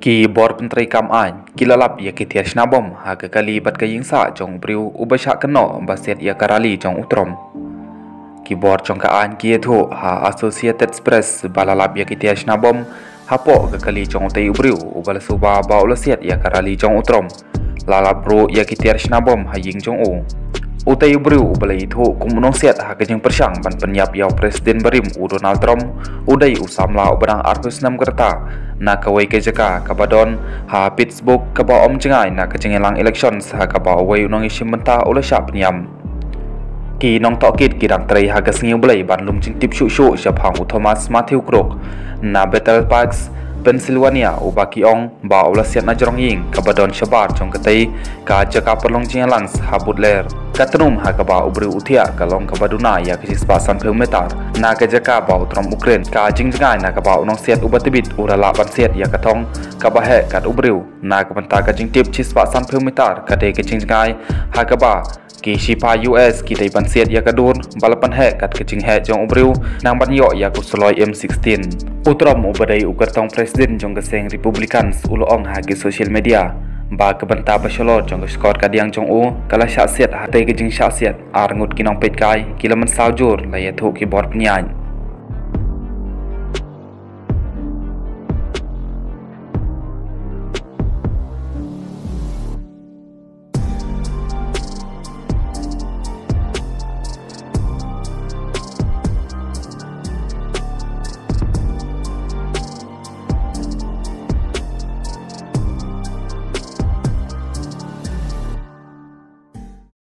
Keyboard Menteri Kam-an, kilalap ia kitiar snabom, haga kali bat kaying sa jong briu ubasyak keno baset ia karali jong utrom. Keyboard jong kaan kia tu ha Associated Press balalap ia kitiar snabom, hapo ke kali jong utai ubriu ubal suba ba ulasiat ia karali jong utrom. Lalap bro ia kitiar snabom haying jong u. Utai ubriu ubalai itu kumunong siat haga jeng persyang ban penyap yau Presiden Barim u Donald Trump udai usamla ubadang arhus nam kerta na kawai kejaka kabadon ha Pittsburgh kaba om jengai na kejengelang elections ha kaba awai unong isim mentah ula syak penyam. Ki nong tokit kirang terai haga sengiu belai ban lum jeng tip syuk-syuk syap hang Thomas Matthew Crook na Battle Parks Pennsylvania ubaki ong ba ula siat na jorong ying kabadon syabar jong ketai ka jaka perlong jengelang ha butler katenum ha kaba ubri utia kalong kabaduna ya kesispasan kilometer na kejaka ba utrom Ukraine ka jingjengai na kaba unong siat ubatibit urala ban siat ya katong kaba he kat ubriu na kabanta ka jingtip cispasan kilometer kade kejingjengai ha kaba ki shipa US kita ban siat ya kadur balapan he kat kejing he jong ubriu nang ban yo ya kusoloi M16 utrom ubadai ukartong presiden jong geseng Republicans uloong ha ke social media ba kebenta basyolot jong skor kadiang jong u kala syak siat hatai kejing syak siat arngut kinong pet kai kilaman saljur layat hu keyboard penyanyi